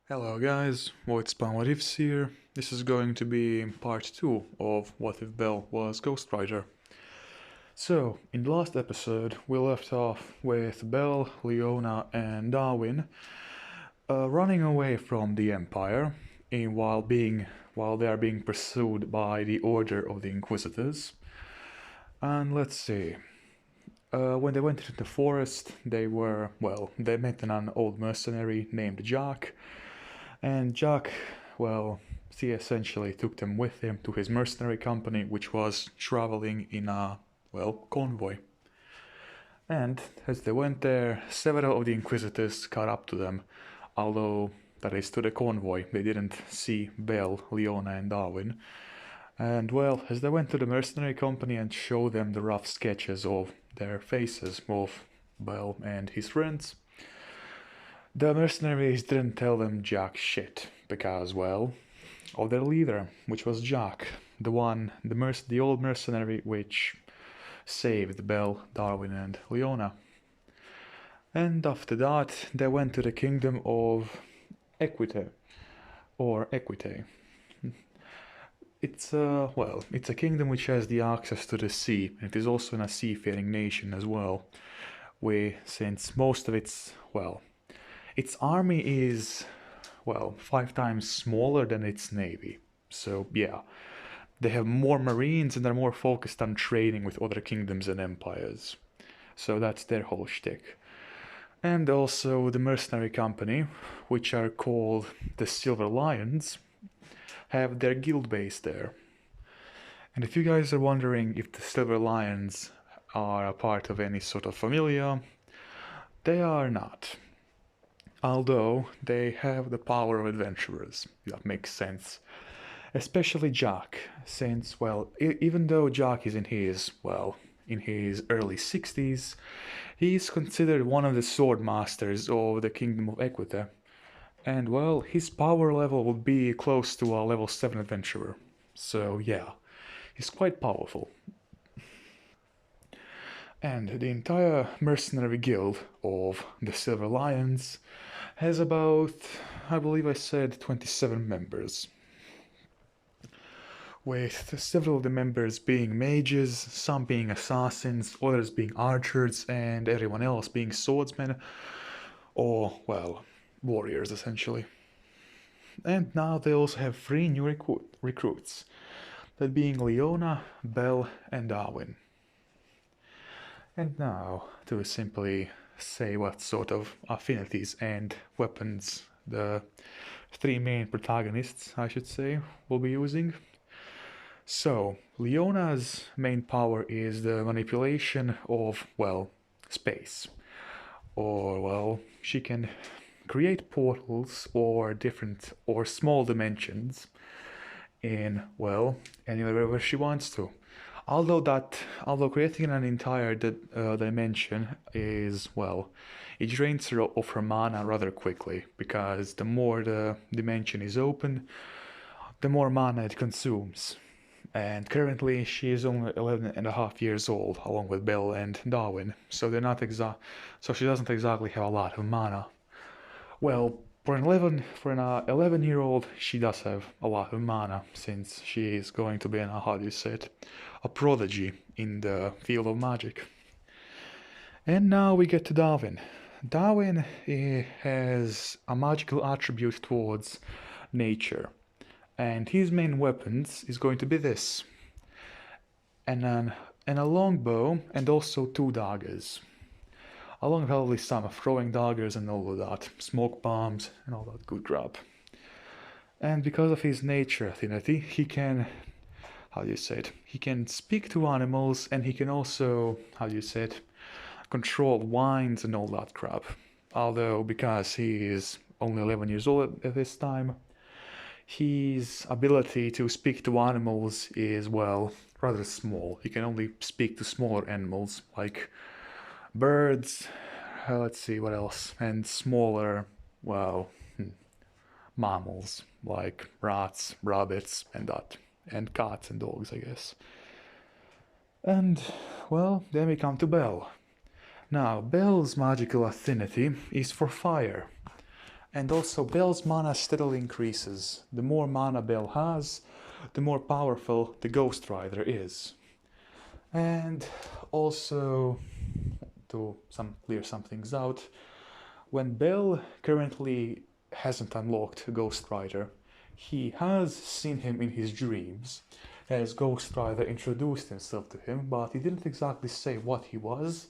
Hello guys, Voidspam What Ifs here. This is going to be part 2 of What If Belle was Ghost Rider. So, in the last episode, we left off with Belle, Leona, and Darwin running away from the Empire while they are being pursued by the Order of the Inquisitors. And let's see. When they went into the forest, they met an old mercenary named Jack. And Jack, well, he essentially took them with him to his mercenary company, which was traveling in a, convoy. And as they went there, several of the Inquisitors caught up to them, although, that is, to the convoy, they didn't see Belle, Leona, and Darwin. And well, as they went to the mercenary company and showed them the rough sketches of their faces, of Belle and his friends, the mercenaries didn't tell them jack shit, because, well, of their leader, which was Jack, the old mercenary which saved Belle, Darwin, and Leona. And after that, they went to the kingdom of Equite, or Equite. It's a kingdom which has the access to the sea, and it is also a seafaring nation as well. Since most of its army is, 5 times smaller than its navy. So, yeah, they have more marines and they're more focused on trading with other kingdoms and empires. So that's their whole shtick. And also the mercenary company, which are called the Silver Lions, have their guild base there. And if you guys are wondering if the Silver Lions are a part of any sort of familia, they are not. Although they have the power of adventurers. That makes sense. Especially Jack, since, even though Jack is in his early 60s, he is considered one of the sword masters of the Kingdom of Equite. And, his power level would be close to a level 7 adventurer. So, yeah, he's quite powerful. And the entire mercenary guild of the Silver Lions has about, I believe I said, 27 members. With several of the members being mages, some being assassins, others being archers, and everyone else being swordsmen, or, warriors essentially. And now they also have 3 new recruits, that being Leona, Belle, and Darwin. And now, to simply say what sort of affinities and weapons the 3 main protagonists, I should say, will be using. So, Leona's main power is the manipulation of, space. Or, she can create portals or small dimensions in, anywhere where she wants to. Although creating an entire dimension is, it drains her of her mana rather quickly, because the more the dimension is open, the more mana it consumes. And currently she is only 11 and a half years old, along with Belle and Darwin, so so she doesn't exactly have a lot of mana. Well, for an 11-year-old, she does have a lot of mana, since she is going to be a prodigy in the field of magic. And now we get to Darwin. Darwin has a magical attribute towards nature, and his main weapons is going to be this, and a longbow, and also 2 daggers, along with probably some throwing daggers and all of that, smoke bombs and all that good crap. And because of his nature affinity, he can, he can speak to animals, and he can also, control winds and all that crap. Although, because he is only 11 years old at this time, his ability to speak to animals is, rather small. He can only speak to smaller animals, like birds, let's see what else, and smaller, mammals, like rats, rabbits, and that, and cats and dogs, I guess. And, then we come to Belle. Now, Belle's magical affinity is for fire, And also, Bell's mana steadily increases. The more mana Bell has, the more powerful the Ghost Rider is. And also, to clear some things out, when Bell currently hasn't unlocked Ghost Rider, he has seen him in his dreams, as Ghost Rider introduced himself to him, but he didn't exactly say what he was,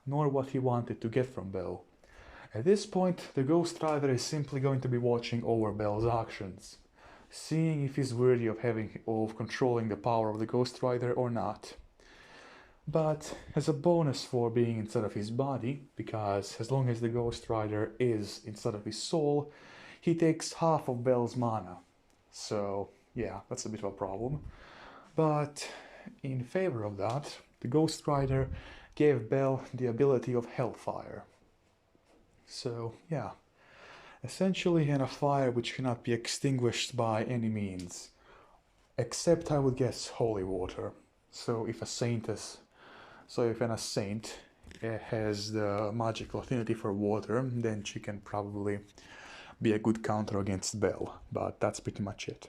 nor what he wanted to get from Bell. At this point, the Ghost Rider is simply going to be watching over Bell's actions, seeing if he's worthy of controlling the power of the Ghost Rider or not. But as a bonus for being inside of his body, because as long as the Ghost Rider is inside of his soul, he takes half of Bell's mana. So yeah, that's a bit of a problem. But in favor of that, the Ghost Rider gave Bell the ability of Hellfire. So yeah, essentially a fire which cannot be extinguished by any means, except I would guess holy water. So if a saint has the magical affinity for water, then she can probably be a good counter against Bell, but that's pretty much it.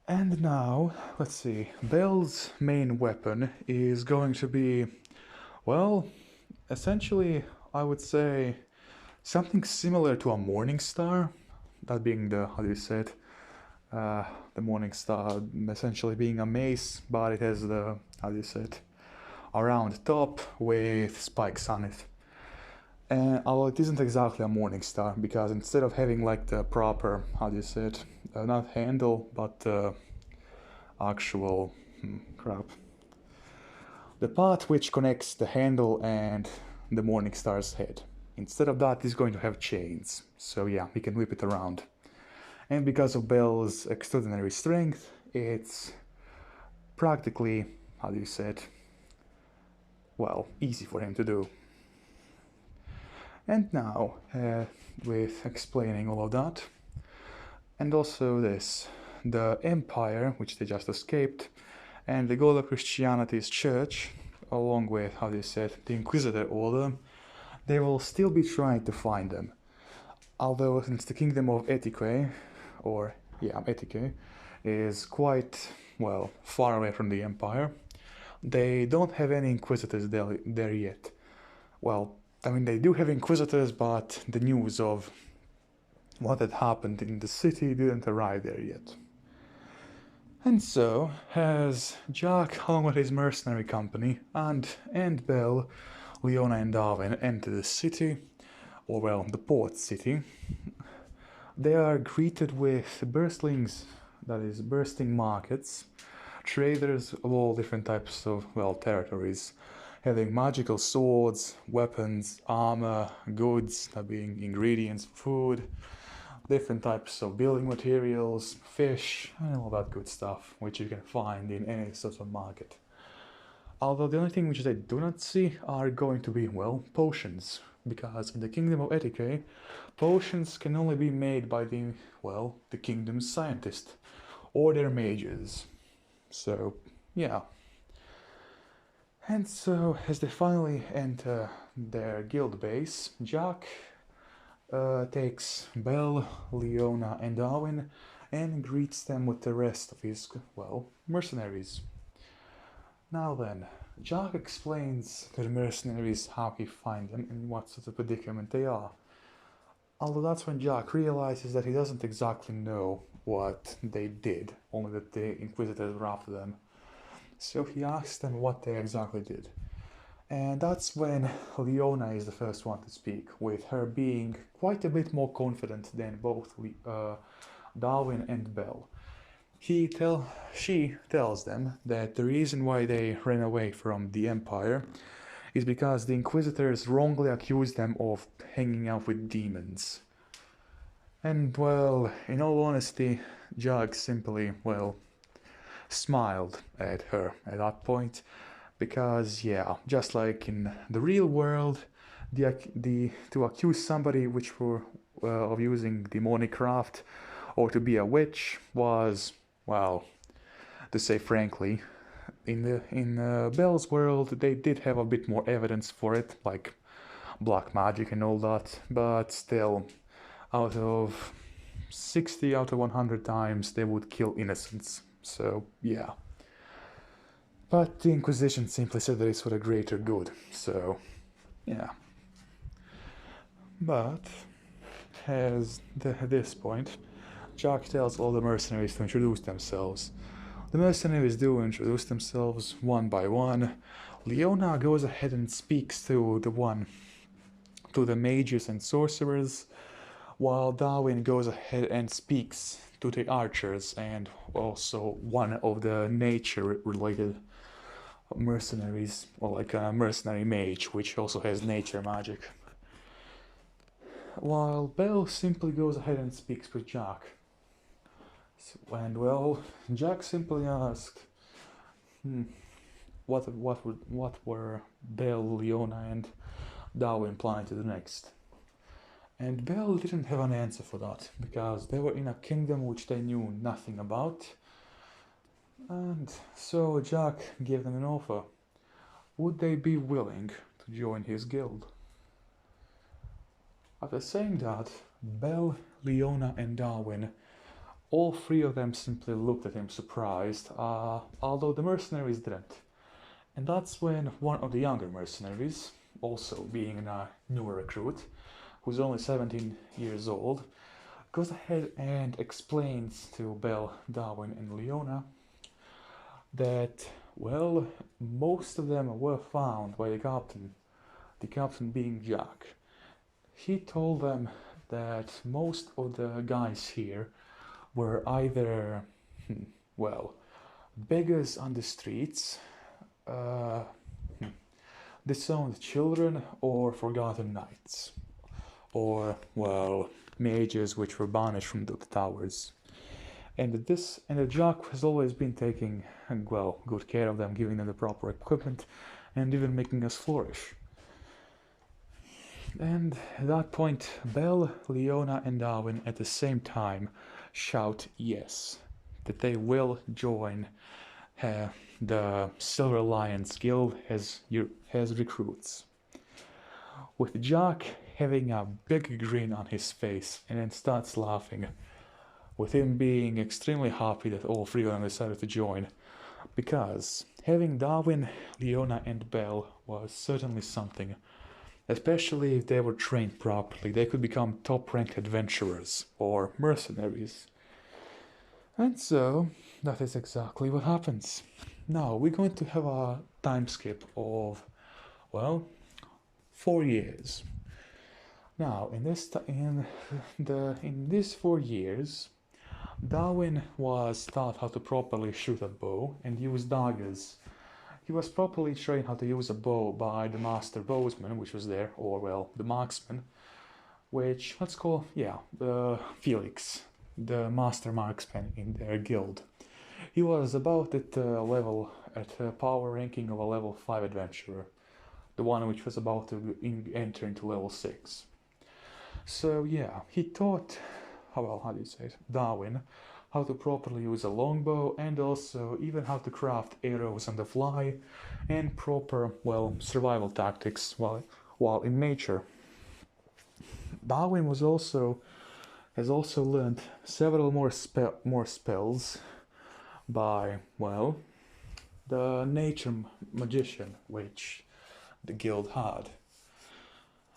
And now, let's see, Bell's main weapon is going to be, well, essentially, I would say something similar to a Morning Star, that being the, how do you say it, the Morning Star essentially being a mace, but it has the, how do you say it, a round top with spikes on it. And although it isn't exactly a Morning Star, because instead of having like the proper, how do you say it, not handle, but actual, the part which connects the handle and the Morning Star's head. Instead of that, it's going to have chains, so yeah, we can whip it around. And because of Bell's extraordinary strength, it's practically, how do you say it, well, easy for him to do. And now, with explaining all of that, and also this, the Empire, which they just escaped, and the God of Christianity's church, along with, how do you say it, the Inquisitor Order, they will still be trying to find them. Although since the kingdom of Etique, is quite, well, far away from the Empire, they don't have any Inquisitors there yet. Well, I mean, they do have Inquisitors, but the news of what had happened in the city didn't arrive there yet. And so, as Jack, along with his mercenary company, and Bell, Leona and Darwin enter the city, or well, the port city, they are greeted with burstlings, that is, bursting markets, traders of all different types of, well, territories, having magical swords, weapons, armor, goods, that being ingredients, food, different types of building materials, fish, and all that good stuff, which you can find in any sort of market. Although the only thing which they do not see are going to be, well, potions, because in the Kingdom of Etique, potions can only be made by the kingdom's scientists, or their mages. So, yeah. And so, as they finally enter their guild base, Jack takes Bell, Leona, and Darwin and greets them with the rest of his, well, mercenaries. Now then, Jack explains to the mercenaries how he finds them and what sort of predicament they are. Although that's when Jack realizes that he doesn't exactly know what they did, only that the Inquisitors were after them. So he asks them what they exactly did. And that's when Leona is the first one to speak, with her being quite a bit more confident than both Darwin and Bell. She tells them that the reason why they ran away from the Empire is because the Inquisitors wrongly accused them of hanging out with demons. And, well, in all honesty, Jack simply, well, smiled at her at that point, because, yeah, just like in the real world, to accuse somebody of using demonic craft or to be a witch was, well, to say frankly, in Bell's world they did have a bit more evidence for it, like black magic and all that, but still, out of 60 out of 100 times they would kill innocents. So, yeah. But the Inquisition simply said that it's for the greater good, so, yeah. But, at this point, Jack tells all the mercenaries to introduce themselves. The mercenaries do introduce themselves one by one. Leona goes ahead and speaks to the mages and sorcerers, while Darwin goes ahead and speaks to the archers and also one of the nature-related mercenaries, or like a mercenary mage, which also has nature magic. While Belle simply goes ahead and speaks with Jack. And well, Jack simply asked, what were Belle, Leona, and Darwin planning to do next? And Belle didn't have an answer for that, because they were in a kingdom which they knew nothing about. And so Jack gave them an offer. Would they be willing to join his guild? After saying that, Belle, Leona, and Darwin, all three of them simply looked at him surprised, although the mercenaries didn't. And that's when one of the younger mercenaries, also being a newer recruit, who's only 17 years old, goes ahead and explains to Belle, Darwin, and Leona that, well, most of them were found by the captain being Jack. He told them that most of the guys here were either, well, beggars on the streets, disowned children, or forgotten knights, or, well, mages which were banished from the towers. And the Jack has always been taking, well, good care of them, giving them the proper equipment, and even making us flourish. And at that point, Belle, Leona, and Darwin at the same time shout yes, that they will join the Silver Lions Guild as recruits. With Jack having a big grin on his face and then starts laughing, with him being extremely happy that all three of them decided to join, because having Darwin, Leona, and Belle was certainly something. Especially if they were trained properly, they could become top-ranked adventurers or mercenaries. And so, that is exactly what happens. Now, we're going to have a time skip of, well, 4 years. Now, in these 4 years, Darwin was taught how to properly shoot a bow and use daggers. He was properly trained how to use a bow by the master bowsman, which was there, or, well, the marksman, which, let's call, Felix, the master marksman in their guild. He was about at a power ranking of a level 5 adventurer, the one which was about to enter into level 6. So, yeah, he taught, Darwin, how to properly use a longbow, and also even how to craft arrows on the fly, and proper, well, survival tactics while in nature. Darwin has also learned several more spells by, well, the nature magician which the guild had.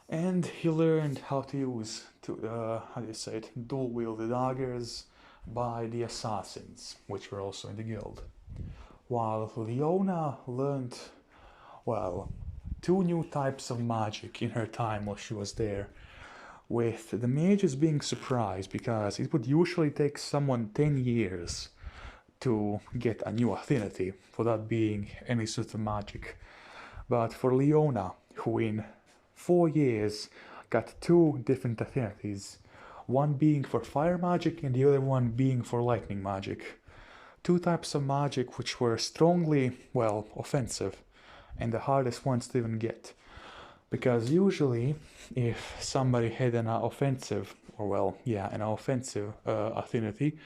And he learned how to use dual wield the daggers by the assassins, which were also in the guild. While Leona learned, well, 2 new types of magic in her time while she was there, with the mages being surprised because it would usually take someone 10 years to get a new affinity, for that being any sort of magic. But for Leona, who in 4 years got 2 different affinities, one being for fire magic and the other one being for lightning magic. 2 types of magic which were strongly, well, offensive, and the hardest ones to even get. Because usually, if somebody had an offensive affinity,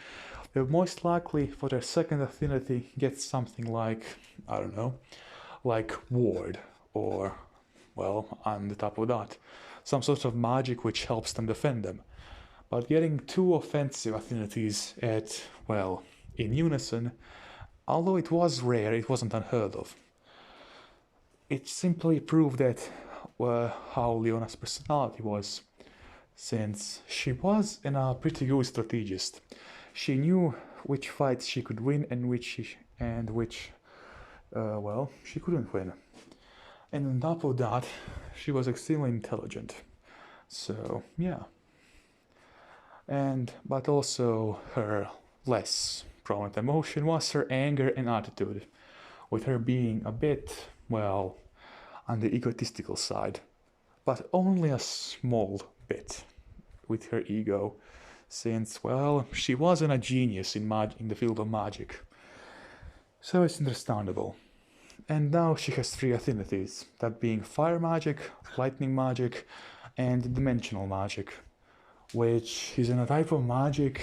they would most likely, for their second affinity, get something like, like ward, or, well, on the top of that, some sort of magic which helps them defend them. But getting two offensive affinities at, well, in unison, although it was rare, it wasn't unheard of. It simply proved that how Leona's personality was, since she was a pretty good strategist. She knew which fights she could win and which she couldn't win. And on top of that, she was extremely intelligent. So yeah. But also her less prominent emotion was her anger and attitude, with her being a bit, well, on the egotistical side, but only a small bit with her ego, since, well, she wasn't a genius in the field of magic. So it's understandable. And now she has three affinities, that being fire magic, lightning magic, and dimensional magic, which is in a type of magic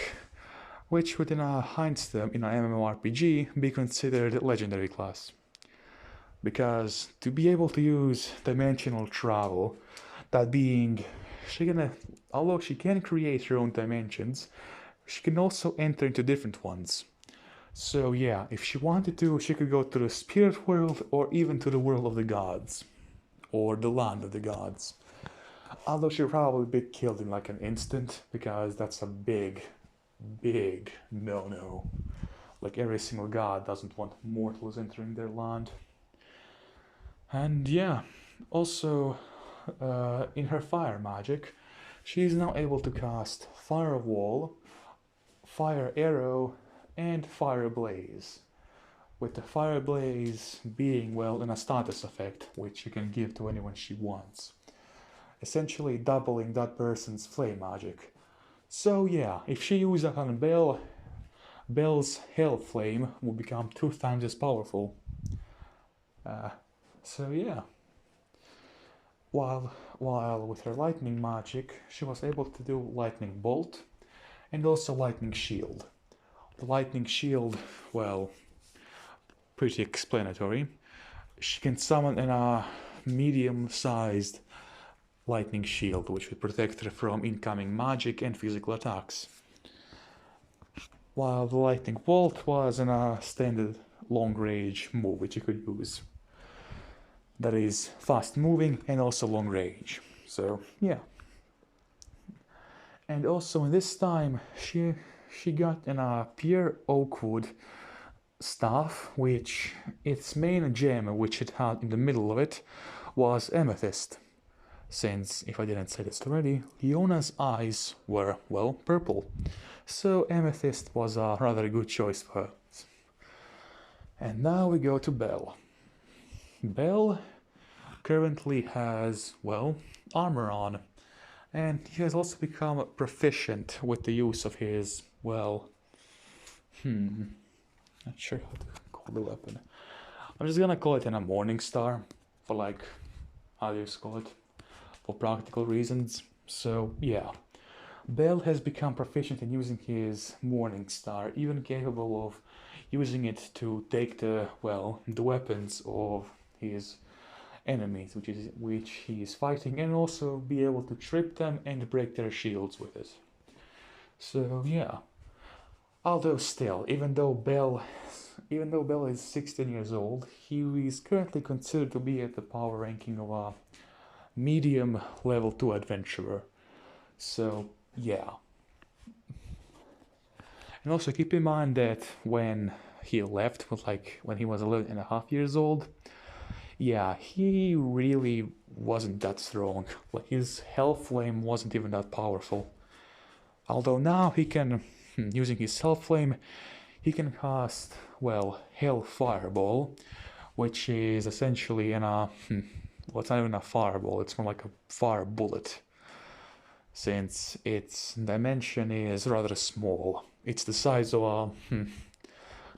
which would in a Heinz-term in an MMORPG be considered legendary class. Because to be able to use dimensional travel, that being, although she can create her own dimensions, she can also enter into different ones. So yeah, if she wanted to, she could go to the spirit world or even to the world of the gods, or the land of the gods. Although she'd probably be killed in like an instant, because that's a big no-no. Like every single god doesn't want mortals entering their land. And yeah, also in her fire magic, she is now able to cast Fire Wall, Fire Arrow, and Fire Blaze. With the Fire Blaze being, well, in a status effect, which she can give to anyone she wants. Essentially doubling that person's flame magic. So yeah, if she used that on Belle, Belle's Hell Flame would become 2 times as powerful. So yeah. While with her lightning magic, she was able to do Lightning Bolt and also Lightning Shield. The Lightning Shield, well, pretty explanatory. She can summon a medium-sized lightning shield, which would protect her from incoming magic and physical attacks. While the lightning bolt was a standard long-range move which you could use. That is fast-moving and also long-range. So yeah. And also in this time she got a Pierre Oakwood staff, which its main gem, which it had in the middle of it, was amethyst. Since, if I didn't say this already, Leona's eyes were, well, purple. So amethyst was a rather good choice for her. And now we go to Belle. Belle currently has, well, armor on. And he has also become proficient with the use of his, well, not sure how to call the weapon. I'm just gonna call it a Morning Star, for like, how do you call it? For practical reasons. So yeah, Belle has become proficient in using his Morning Star, even capable of using it to take the weapons of his enemies, which he is fighting, and also be able to trip them and break their shields with it. So yeah. Although still, even though Belle is 16 years old, he is currently considered to be at the power ranking of a medium level 2 adventurer. So yeah. And also keep in mind that when he left, when he was 11.5 years old, yeah, he really wasn't that strong. Like his Hell Flame wasn't even that powerful. Although now he can, using his Hell Flame, he can cast, Hell Fireball, which is essentially it's not even a fireball, it's more like a fire bullet, since its dimension is rather small. It's the size of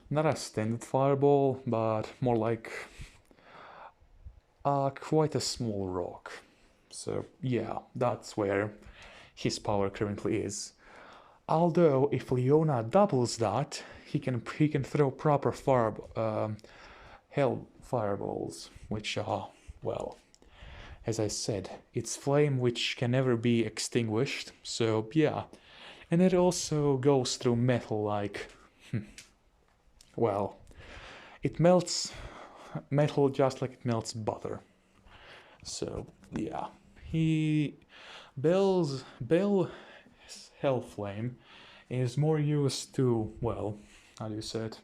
not a standard fireball, but more like quite a small rock. So yeah, that's where his power currently is. Although if Leona doubles that, he can throw proper hell fireballs, which are, as I said, it's flame which can never be extinguished. So yeah, And it also goes through metal like, well, it melts metal just like it melts butter. So yeah, he Bell's Hellflame is more used to, well, how do you say it,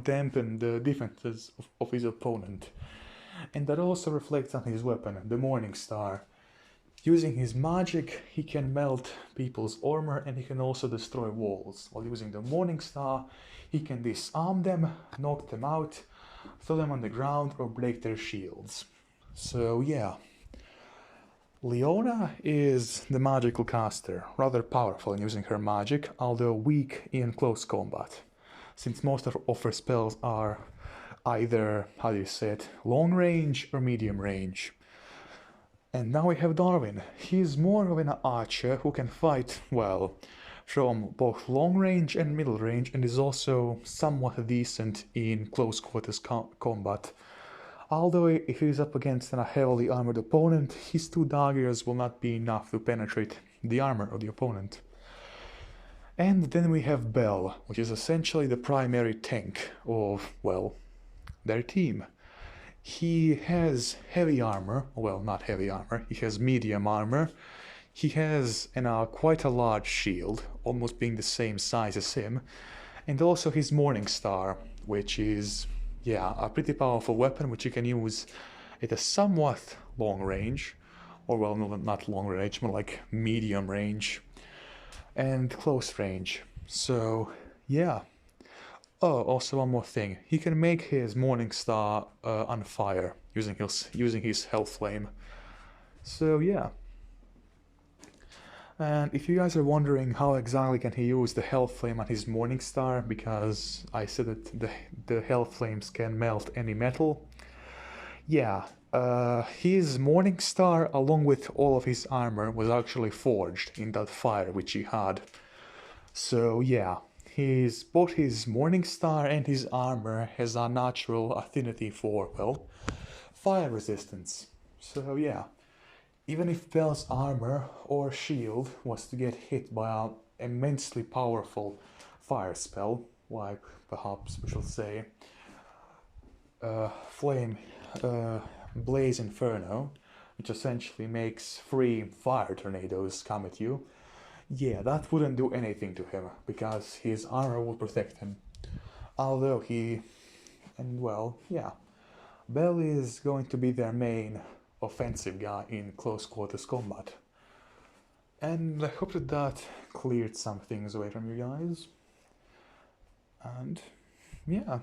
dampen the defenses of his opponent. And that also reflects on his weapon, the Morning Star. Using his magic, he can melt people's armor and he can also destroy walls. While using the Morning Star, he can disarm them, knock them out, throw them on the ground, or break their shields. So yeah. Leona is the magical caster, rather powerful in using her magic, although weak in close combat, since most of her spells are either, how do you say it, long range or medium range. And now we have Darwin. He's more of an archer who can fight, well, from both long range and middle range, and is also somewhat decent in close quarters combat. Although if he's up against a heavily armored opponent, his two daggers will not be enough to penetrate the armor of the opponent. And then we have Bell, which is essentially the primary tank of, well, their team. He has heavy armor, well, not heavy armor, he has medium armor. He has quite a large shield, almost being the same size as him, and also his Morning Star, which is, yeah, a pretty powerful weapon which you can use at a somewhat long range, or well, no, not long range, more like medium range, and close range. So, yeah. Oh, also one more thing. He can make his Morning Star on fire using his Hellflame. So yeah. And if you guys are wondering how exactly can he use the Hellflame on his Morning Star, because I said that the Hellflames can melt any metal. Yeah, his Morning Star, along with all of his armor, was actually forged in that fire which he had. So yeah. Both his Morning Star and his armor has a natural affinity for, well, fire resistance. So yeah, even if Bell's armor or shield was to get hit by an immensely powerful fire spell, like perhaps we shall say Blaze Inferno, which essentially makes 3 fire tornadoes come at you, yeah, that wouldn't do anything to him, because his armor would protect him. Although well, yeah, Bell is going to be their main offensive guy in close quarters combat. And I hope that cleared some things away from you guys. And yeah,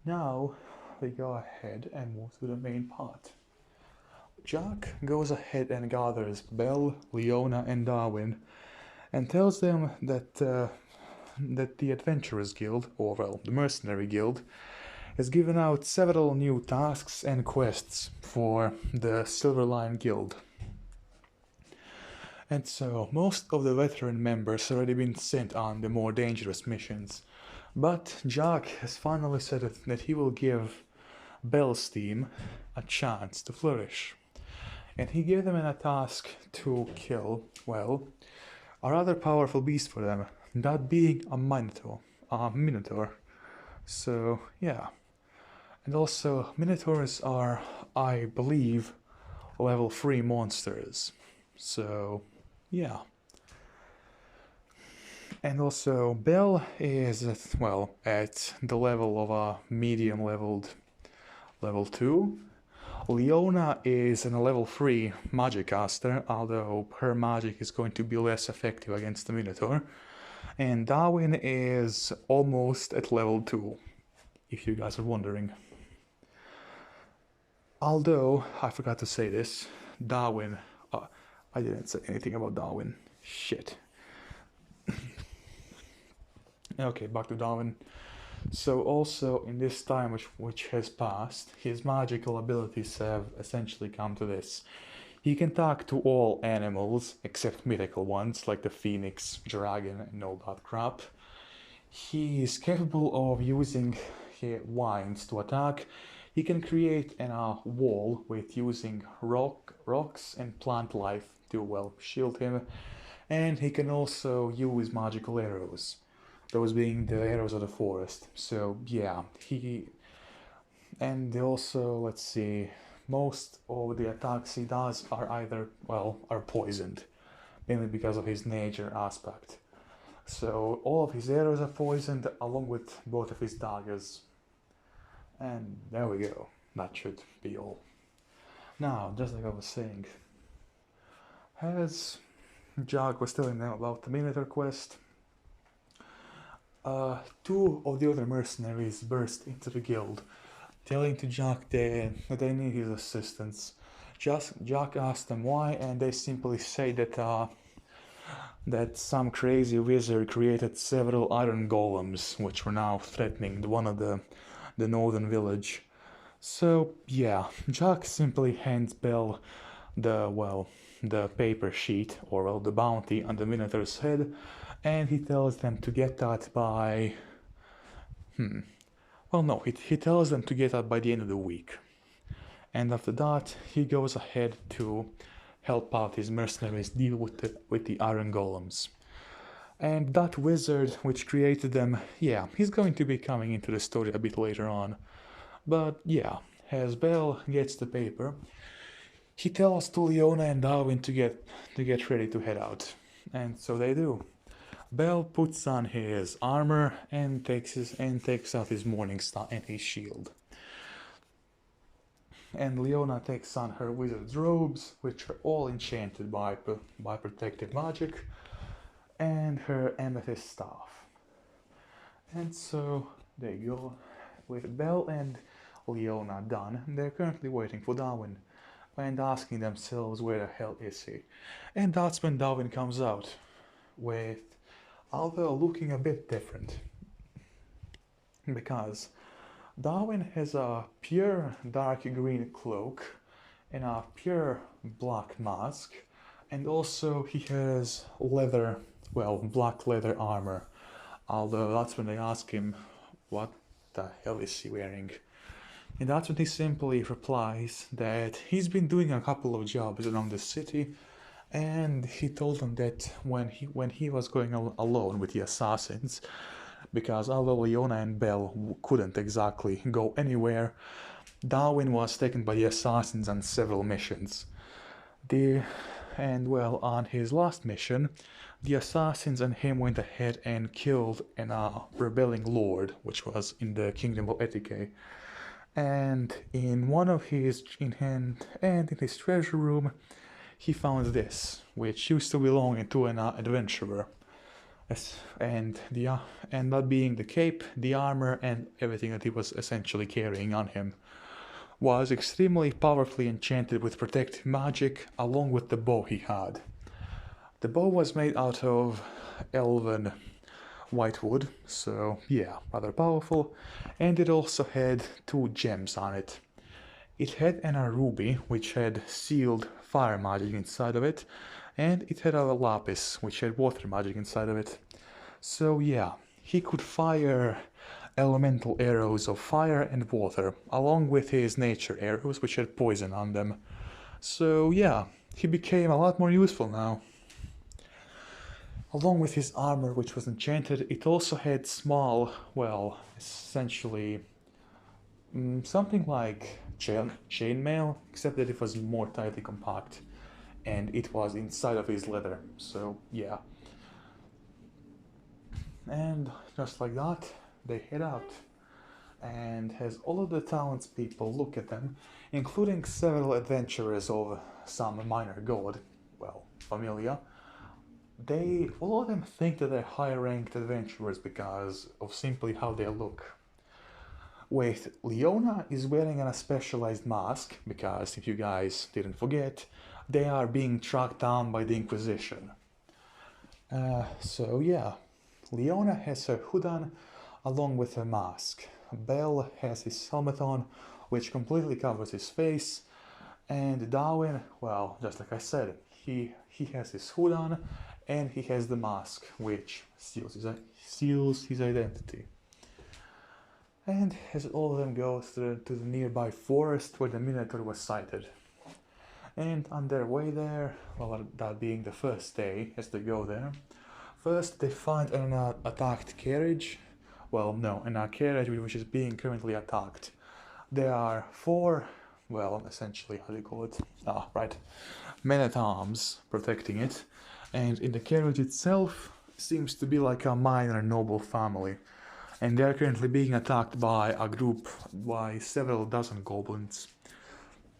now we go ahead and move to the main part. Jack goes ahead and gathers Bell, Leona, and Darwin, and tells them that the Adventurers Guild, or well, the Mercenary Guild, has given out several new tasks and quests for the Silverline Guild. And so, most of the veteran members have already been sent on the more dangerous missions, but Jack has finally said that he will give Bell's team a chance to flourish. And he gave them a task to kill, well, a rather powerful beast for them, that being a Minotaur. So, yeah. And also, Minotaurs are, I believe, level 3 monsters. So, yeah. And also, Bell is, at the level of a medium-leveled level 2. Leona is a level 3 magic caster, although her magic is going to be less effective against the Minotaur. And Darwin is almost at level 2, if you guys are wondering. Although, I forgot to say this, Darwin... I didn't say anything about Darwin. Shit. Okay, back to Darwin. So also, in this time which has passed, his magical abilities have essentially come to this. He can talk to all animals, except mythical ones, like the phoenix, dragon, and all that crap. He is capable of using vines to attack. He can create a wall with using rocks and plant life to, well, shield him. and he can also use magical arrows, those being the arrows of the forest. So yeah, he and also, let's see, most of the attacks he does are either, well, are poisoned, mainly because of his nature aspect. So all of his arrows are poisoned along with both of his daggers. And there we go. That should be all. Now, just like I was saying, as Jack was telling them about the Minotaur quest, two of the other mercenaries burst into the guild, telling to Jack that they need his assistance. Jack asked them why, and they simply say that some crazy wizard created several iron golems, which were now threatening one of the northern village. So yeah, Jack simply hands Bell the paper sheet, or well, the bounty on the Minotaur's head, and he tells them to get that by. Well, no, he tells them to get that by the end of the week. And after that, he goes ahead to help out his mercenaries deal with the iron golems. And that wizard which created them, yeah, he's going to be coming into the story a bit later on. But yeah, as Bell gets the paper, he tells to Leona and Darwin to get ready to head out. And so they do. Bell puts on his armor and takes out his morning star and his shield. And Leona takes on her wizard's robes, which are all enchanted by protective magic, and her amethyst staff. And so they go with Bell and Leona done. They're currently waiting for Darwin and asking themselves where the hell is he. And that's when Darwin comes out with, although looking a bit different, because Darwin has a pure dark green cloak and a pure black mask, and also he has black leather armor. Although that's when they ask him what the hell is he wearing. And that's when he simply replies that he's been doing a couple of jobs around the city, and he told them that when he was going alone with the assassins, because although Leona and Bell couldn't exactly go anywhere, Darwin was taken by the assassins on several missions. On his last mission, the assassins and him went ahead and killed a rebelling lord, which was in the kingdom of Etike. And in his treasure room, he found this, which used to belong to an adventurer. And that being the cape, the armor, and everything that he was essentially carrying on him, was extremely powerfully enchanted with protective magic, along with the bow he had. The bow was made out of elven whitewood, so yeah, rather powerful, and it also had two gems on it. It had a ruby, which had sealed fire magic inside of it, and it had a lapis, which had water magic inside of it. So yeah, he could fire elemental arrows of fire and water, along with his nature arrows, which had poison on them. So yeah, he became a lot more useful now. Along with his armor, which was enchanted, it also had small, essentially something like chainmail, except that it was more tightly compact, and it was inside of his leather. So yeah. And just like that, they head out. And as all of the townspeople look at them, including several adventurers of some minor god, familia, all of them think that they're high-ranked adventurers because of simply how they look. Leona is wearing a specialized mask, because if you guys didn't forget, they are being tracked down by the Inquisition. So yeah, Leona has her hood on along with her mask. Bell has his helmet on, which completely covers his face, and Darwin, just like I said, he has his hood on, and he has the mask, which seals his identity. And as all of them go to the nearby forest where the Minotaur was sighted. And on their way there, well, that being the first day as they go there, first they find an attacked carriage. Well, no, an carriage which is being currently attacked. There are four, well, essentially, how do you call it? Ah, right, men-at-arms protecting it, and in the carriage itself seems to be like a minor noble family, and they are currently being attacked by a group, by several dozen goblins.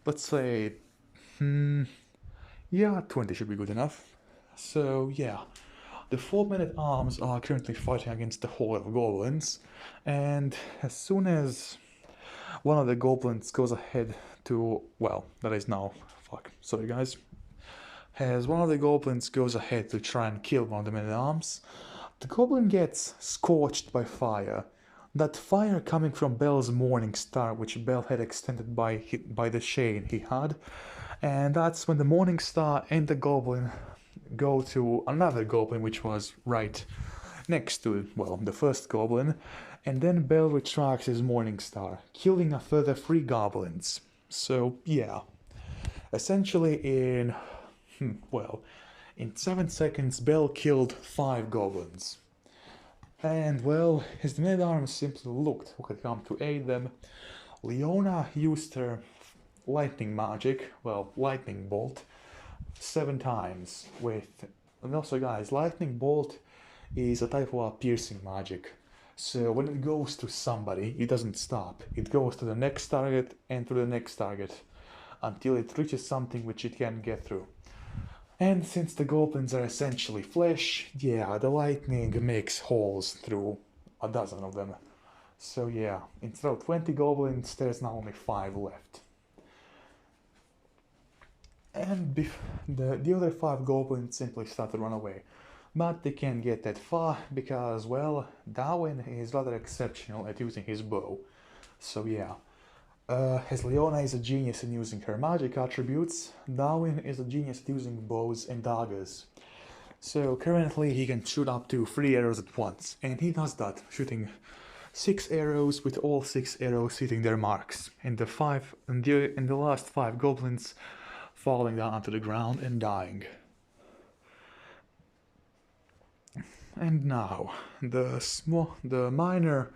Let's say, yeah, 20 should be good enough. So, yeah, the four men-at-arms are currently fighting against the horde of goblins, and as soon as one of the goblins goes ahead to, well, that is now, fuck, sorry guys, as one of the goblins goes ahead to try and kill one of the men-at-arms, the goblin gets scorched by fire. That fire coming from Bell's morning star, which Bell had extended by the chain he had, and that's when the morning star and the goblin go to another goblin which was right next to, well, the first goblin, and then Bell retracts his morning star, killing a further 3 goblins. So yeah, essentially in, well, in 7 seconds Bell killed 5 goblins. And well, as the men-at-arms simply looked who could come to aid them, Leona used her lightning magic, well, lightning bolt, 7 times with... And also guys, lightning bolt is a type of a piercing magic. So when it goes to somebody, it doesn't stop. It goes to the next target and to the next target until it reaches something which it can get through. And since the goblins are essentially flesh, yeah, the lightning makes holes through a dozen of them. So yeah, instead of 20 goblins, there's now only 5 left. And the other 5 goblins simply start to run away. But they can't get that far because, well, Darwin is rather exceptional at using his bow. So yeah, as Leona is a genius in using her magic attributes, Darwin is a genius at using bows and daggers. So currently he can shoot up to 3 arrows at once, and he does that, shooting 6 arrows with all 6 arrows hitting their marks, and the last 5 goblins falling down onto the ground and dying. And now, the minor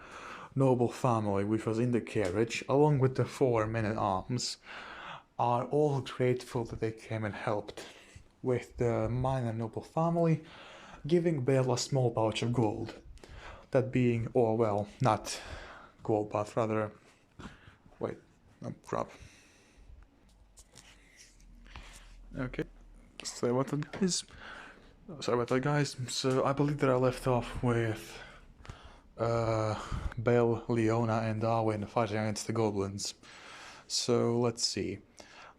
noble family which was in the carriage, along with the 4 men-at-arms, are all grateful that they came and helped, with the minor noble family giving Bell a small pouch of gold. That being, or well, not gold, but rather... wait, oh crap. Okay, sorry about that guys. So I believe that I left off with Bell, Leona and Darwin fighting against the goblins. So let's see.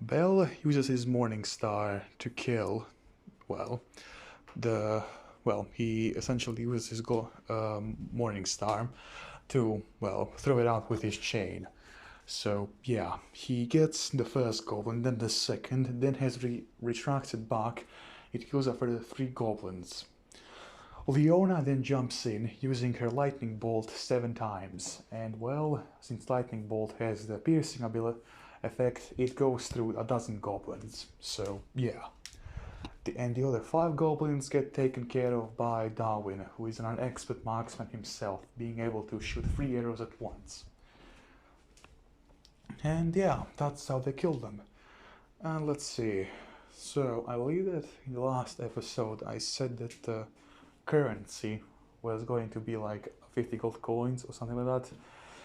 Bell uses his morning star to kill, well, he essentially uses his morning star to, well, throw it out with his chain. So yeah, he gets the first goblin, then the second, then has retracted back. It kills after the 3 goblins. Leona then jumps in, using her lightning bolt 7 times, and well, since lightning bolt has the piercing effect, it goes through a dozen goblins, so yeah. And the other 5 goblins get taken care of by Darwin, who is an expert marksman himself, being able to shoot 3 arrows at once. And yeah, that's how they kill them. And let's see. So I believe that in the last episode I said that the currency was going to be like 50 gold coins or something like that.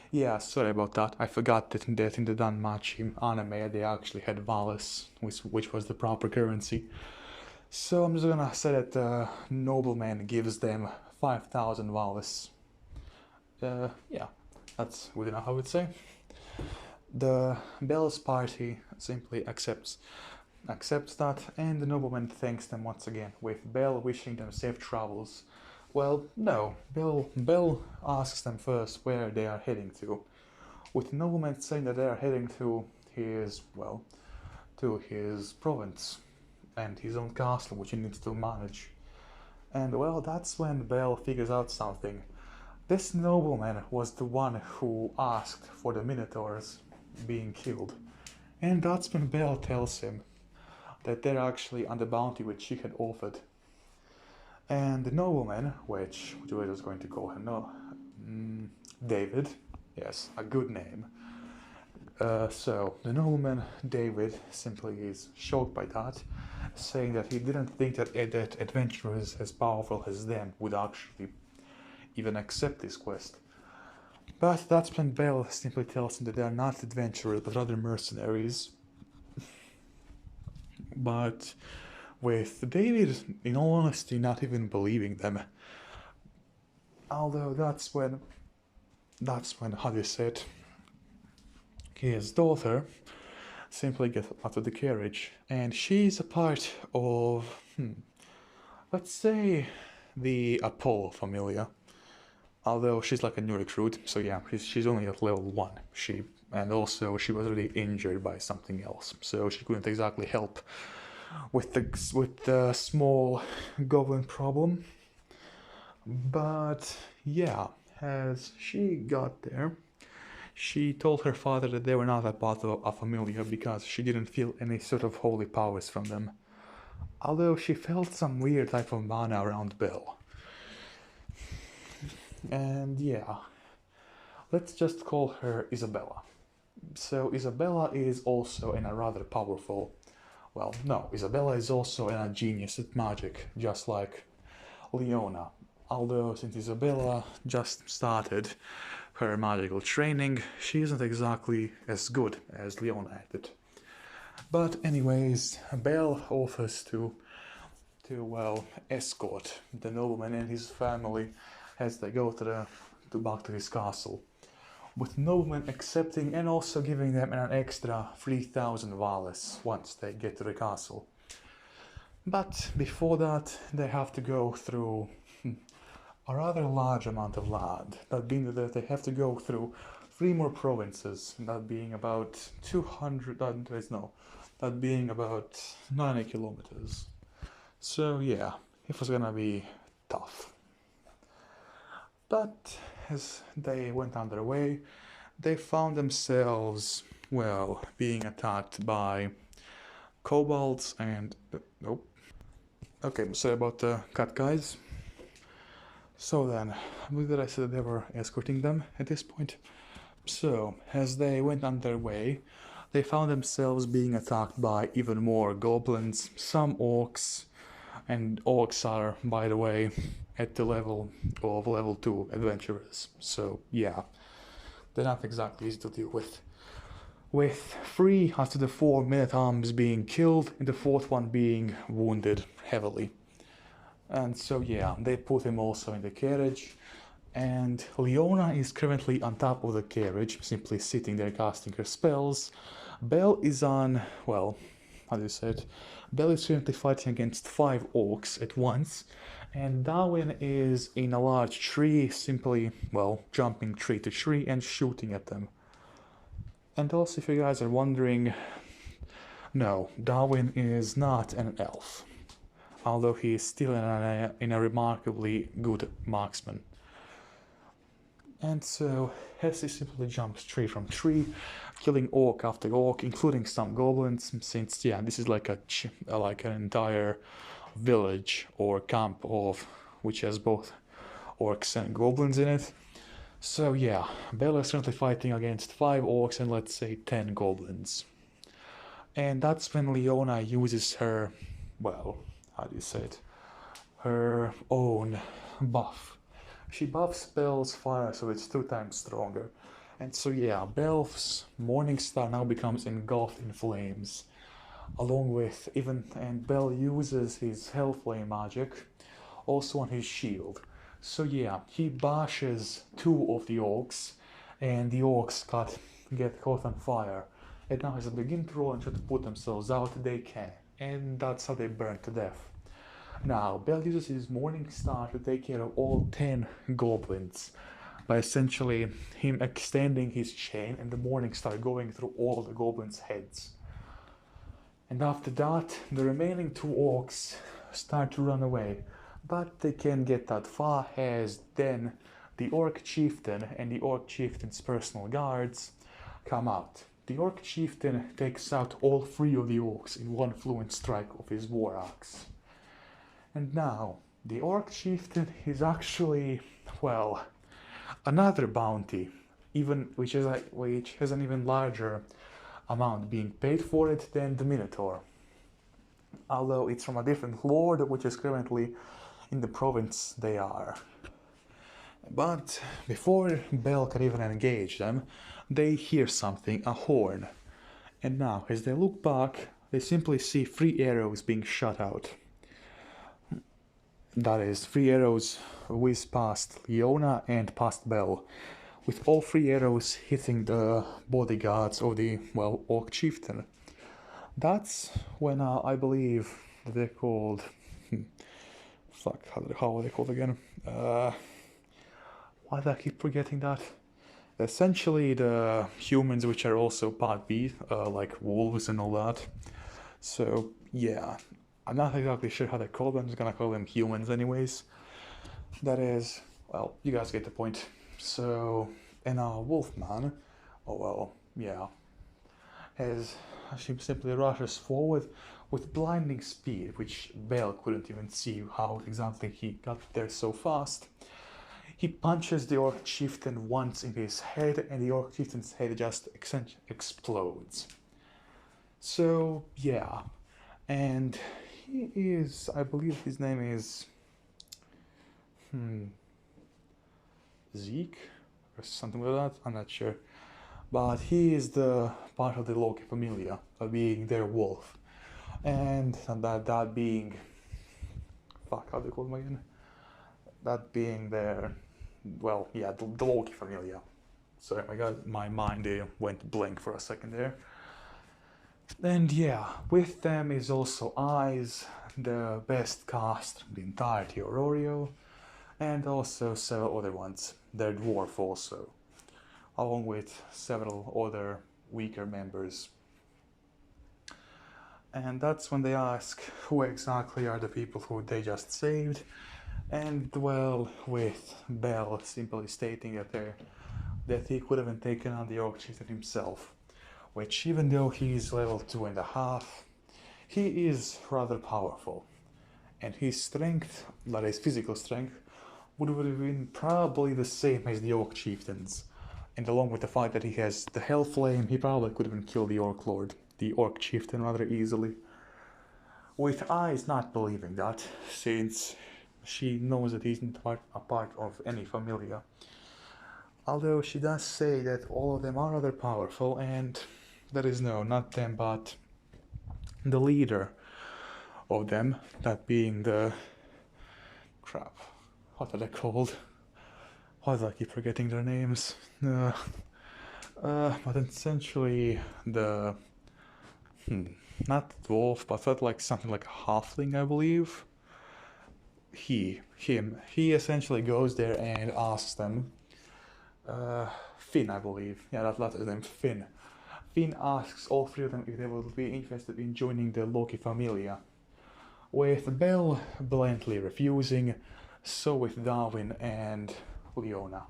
Yeah, sorry about that. I forgot that in the Danmachi anime they actually had Valis, which was the proper currency. So I'm just gonna say that the nobleman gives them 5,000 Valis. Yeah, that's good enough, I would say. The Bell's party simply accepts that, and the nobleman thanks them once again, with Bell wishing them safe travels. Well, no, Bell asks them first where they are heading to, with the nobleman saying that they are heading to his, well, to his province, and his own castle, which he needs to manage. And well, that's when Bell figures out something. This nobleman was the one who asked for the Minotaurs being killed, and that's when Bell tells him that they're actually on the bounty which she had offered. And the nobleman, which I was going to call him, David, yes, a good name. So the nobleman David simply is shocked by that, saying that he didn't think that adventurers as powerful as them would actually even accept this quest. But that's when Belle simply tells him that they are not adventurers but rather mercenaries. But with David, in all honesty, not even believing them. Although that's when, how do you say it, his daughter simply gets out of the carriage, and she's a part of, let's say, the Apollo familia. Although she's like a new recruit, so yeah, she's only at level 1. And also she was really injured by something else, so she couldn't exactly help with the small goblin problem. But yeah, as she got there, she told her father that they were not a part of a familia because she didn't feel any sort of holy powers from them. Although she felt some weird type of mana around Belle. And yeah, let's just call her Isabella. So Isabella is also a rather powerful, well, no, Isabella is also a genius at magic, just like Leona. Although since Isabella just started her magical training, she isn't exactly as good as Leona at it. But anyways, Belle offers to escort the nobleman and his family as they go back to his castle, with nobleman accepting and also giving them an extra 3,000 vales once they get to the castle. But before that, they have to go through a rather large amount of land. That being that they have to go through 3 more provinces, that being about 90 kilometers. So yeah, it was gonna be tough. But as they went on their way, they found themselves, being attacked by kobolds and... nope. Okay, sorry about the cut, guys. So then, I believe that I said that they were escorting them at this point. So, as they went on their way, they found themselves being attacked by even more goblins, some orcs, and orcs are, by the way, at the level of level 2 adventurers. So yeah, they're not exactly easy to deal with. With 3 out of the 4 men-at-arms being killed and the 4th one being wounded heavily. And so yeah, they put him also in the carriage, and Leona is currently on top of the carriage, simply sitting there casting her spells. Belle is on, how do you say it? Belle is currently fighting against 5 orcs at once, and Darwin is in a large tree, simply, jumping tree to tree and shooting at them. And also, if you guys are wondering, no, Darwin is not an elf, although he is still in a remarkably good marksman. And so, Hesse simply jumps tree from tree, killing orc after orc, including some goblins, since, yeah, this is like an entire village or camp which has both orcs and goblins in it. So yeah, Belle is currently fighting against 5 orcs and let's say 10 goblins. And that's when Leona uses her, how do you say it, her own buff. She buffs Belle's fire so it's 2 times stronger. And so yeah, Belle's Morningstar now becomes engulfed in flames. Along with and Belle uses his Hellflame magic also on his shield. So yeah, he bashes 2 of the orcs, and the orcs get caught on fire. And now as they begin to roll and try to put themselves out, they can. And that's how they burn to death. Now, Belle uses his Morningstar to take care of all 10 goblins, by essentially him extending his chain and the Morningstar going through all the goblins' heads. And after that, the remaining 2 orcs start to run away, but they can't get that far, as then the orc chieftain and the orc chieftain's personal guards come out. the orc chieftain takes out all three of the orcs in one fluent strike of his war axe. And now, the orc chieftain is actually, well, another bounty, even which has an even larger amount being paid for it than the Minotaur. Although it's from a different lord, which is currently in the province they are. But before Bel can even engage them, they hear something, a horn. And now, as they look back, they simply see 3 arrows being shot out. That is, 3 arrows whiz past Leona and past Bel, with all 3 arrows hitting the bodyguards of the, well, orc chieftain. That's when I believe they're called... how are they called again? Why do I keep forgetting that? Essentially the humans which are also part B, like wolves and all that. So, yeah. I'm not exactly sure how they call them, I'm just gonna call them humans anyways. That is, well, you guys get the point. So, and our Wolfman, oh well, yeah, she simply rushes forward with blinding speed, which Bel couldn't even see how exactly he got there so fast. He punches the orc chieftain once in his head, and the orc chieftain's head just explodes. So, yeah, and he is, I believe his name is Zeke or something like that, I'm not sure. But he is the part of the Loki Familia, being their wolf. And that being, fuck, how do they call them again? That being their, well, yeah, the Loki Familia. Sorry, my mind went blank for a second there. And yeah, with them is also Eyes, the best cast in the entirety of Rorio, and also several other ones. They're dwarf also, along with several other weaker members. And that's when they ask who exactly are the people who they just saved, and well, with Bel simply stating that he could have taken on the orc chieftain himself, which even though he is level 2.5, he is rather powerful, and his strength, that is physical strength, would have been probably the same as the orc chieftain's. And along with the fact that he has the hell flame, he probably could have killed the orc lord, the orc chieftain, rather easily. With Eyes not believing that, since she knows that he's not a part of any familia. Although she does say that all of them are rather powerful, and that is no, not them, but the leader of them, that being the... crap, what are they called? Why do I keep forgetting their names? But essentially the... not dwarf, but felt like something like a halfling, I believe. He essentially goes there and asks them, Finn, I believe, yeah, that's his name, Finn. Finn asks all 3 of them if they would be interested in joining the Loki Familia, with Bel bluntly refusing, so with Darwin and Leona.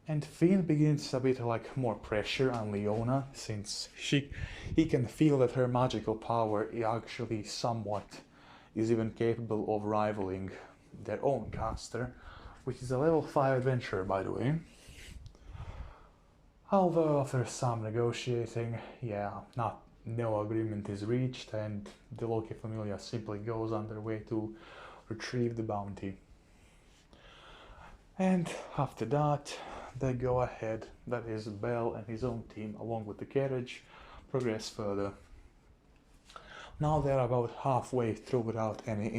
And Finn begins a bit like more pressure on Leona, since he can feel that her magical power actually somewhat is even capable of rivaling their own caster, which is a level 5 adventurer, by the way. Although after some negotiating, yeah, no agreement is reached, and the Loki Familia simply goes on their way to retrieve the bounty. And after that, they go ahead, that is Bel and his own team, along with the carriage, progress further. Now they're about halfway through without any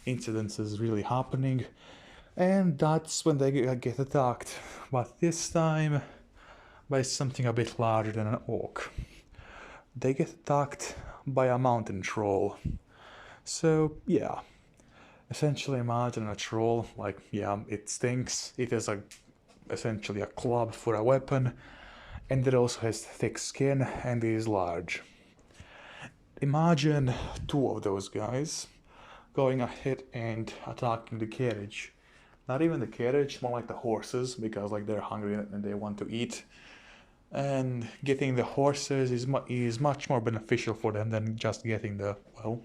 incidences really happening, and that's when they get attacked, but this time by something a bit larger than an orc. They get attacked by a mountain troll. So yeah, essentially imagine a troll, like, yeah, it stinks, it is essentially a club for a weapon, and it also has thick skin and is large. Imagine 2 of those guys going ahead and attacking the carriage. Not even the carriage, more like the horses, because like they're hungry and they want to eat. and getting the horses is much more beneficial for them than just getting the, well,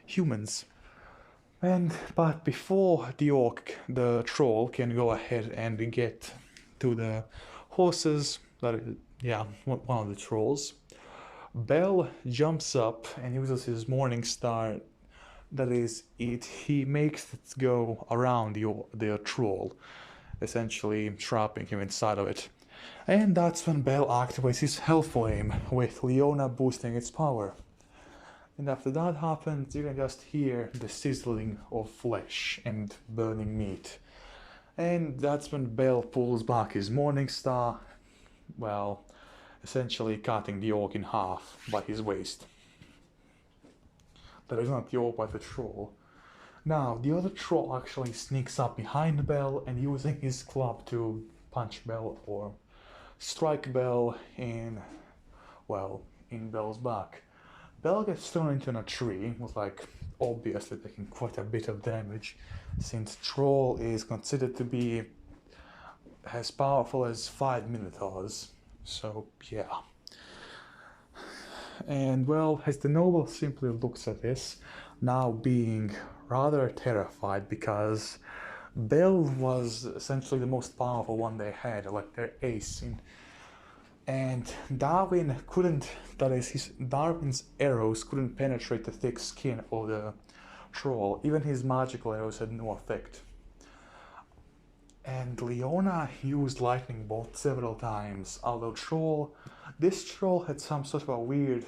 humans. But before the orc, the troll, can go ahead and get to the horses, that is, yeah, one of the trolls, Bell jumps up and uses his Morning Star. That is, he makes it go around the troll, essentially trapping him inside of it. And that's when Bell activates his Hellflame, with Leona boosting its power. And after that happens, you can just hear the sizzling of flesh and burning meat. And that's when Bell pulls back his Morning Star, well, essentially cutting the orc in half by his waist. That is not the orc, but the troll. Now, the other troll actually sneaks up behind Bell and using his club to punch Bell or strike Bell in, well, in Bell's back. Bell gets thrown into a tree, with obviously taking quite a bit of damage, since Troll is considered to be as powerful as 5 Minotaurs. So, yeah. And well, as the noble simply looks at this, now being rather terrified because Bell was essentially the most powerful one they had, like their ace in. And Darwin couldn't, that is, Darwin's arrows couldn't penetrate the thick skin of the troll. Even his magical arrows had no effect. And Leona used lightning bolt several times, although this troll had some sort of a weird,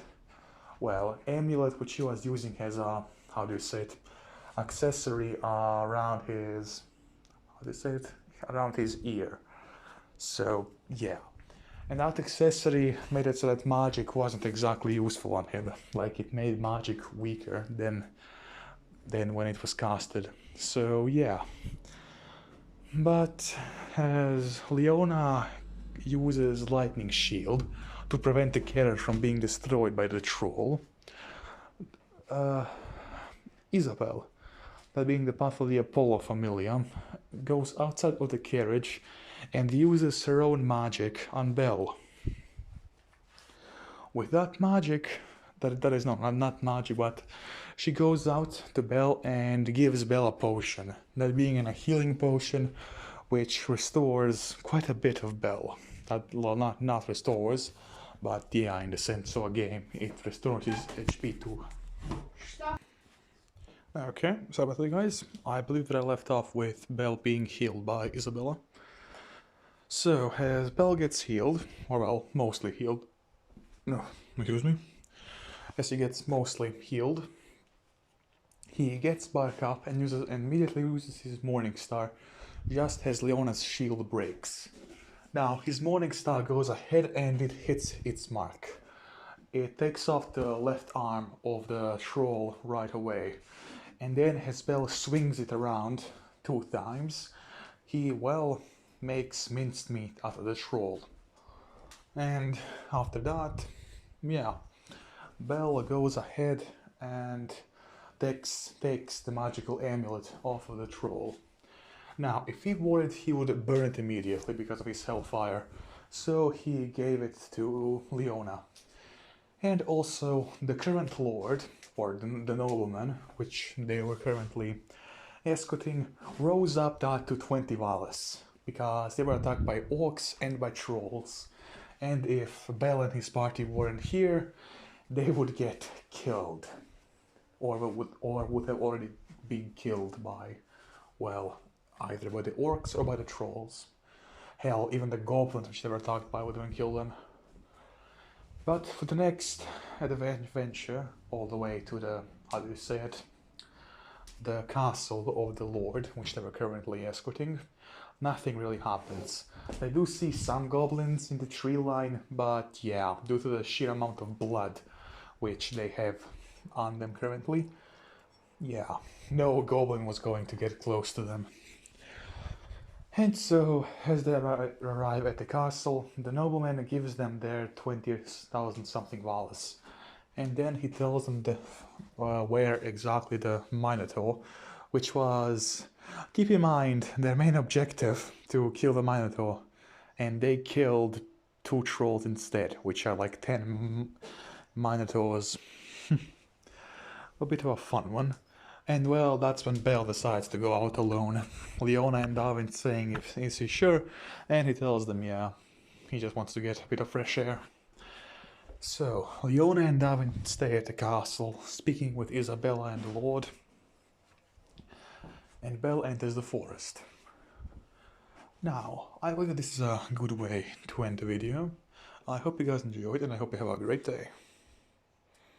well, amulet which he was using as a, how do you say it, accessory around his, how do you say it, around his ear. So, yeah. And that accessory made it so that magic wasn't exactly useful on him. Like, it made magic weaker than when it was casted. So, yeah. But as Leona uses Lightning Shield to prevent the carriage from being destroyed by the troll, Isabel, that being the path of the Apollo familia, goes outside of the carriage and uses her own magic on Bell. With that magic, that is not magic, but she goes out to Bell and gives Bell a potion, that being a healing potion which restores quite a bit of Bell. Not restores, but yeah, in the sense of a game, it restores his HP too. Okay, so about that, guys, I believe that I left off with Bell being healed by Isabella. So, as Bell gets healed, or well, mostly healed, no, excuse me, as he gets mostly healed, he gets back up and immediately uses his Morning Star, just as Leona's shield breaks. Now, his Morning Star goes ahead and it hits its mark. It takes off the left arm of the troll right away, and then as Bell swings it around 2 times, he, well, makes minced meat out of the troll. And after that, yeah, Bell goes ahead and takes the magical amulet off of the troll. Now, if he wanted, he would burn it immediately because of his hellfire, so he gave it to Leona. And also, the current lord, or the nobleman, which they were currently escorting, rose up that to 20 Valas, because they were attacked by orcs and by trolls, and if Bell and his party weren't here, they would get killed, or would have already been killed by, well, either by the orcs or by the trolls. Hell, even the goblins which they were attacked by would have killed them. But for the next adventure, all the way to the, how do you say it, the castle of the Lord, which they were currently escorting, nothing really happens. They do see some goblins in the tree line, but yeah, due to the sheer amount of blood which they have on them currently, yeah, no goblin was going to get close to them. And so, as they arrive at the castle, the nobleman gives them their 20,000 something Valas. And then he tells them where exactly the Minotaur, which was, keep in mind, their main objective to kill the Minotaur. And they killed 2 trolls instead, which are like 10 minotaurs. A bit of a fun one. And well, that's when Belle decides to go out alone. Leona and Darwin saying is he sure, and he tells them yeah, he just wants to get a bit of fresh air. So, Leona and Darwin stay at the castle, speaking with Isabella and the Lord, and Belle enters the forest. Now, I believe this is a good way to end the video. I hope you guys enjoyed and I hope you have a great day.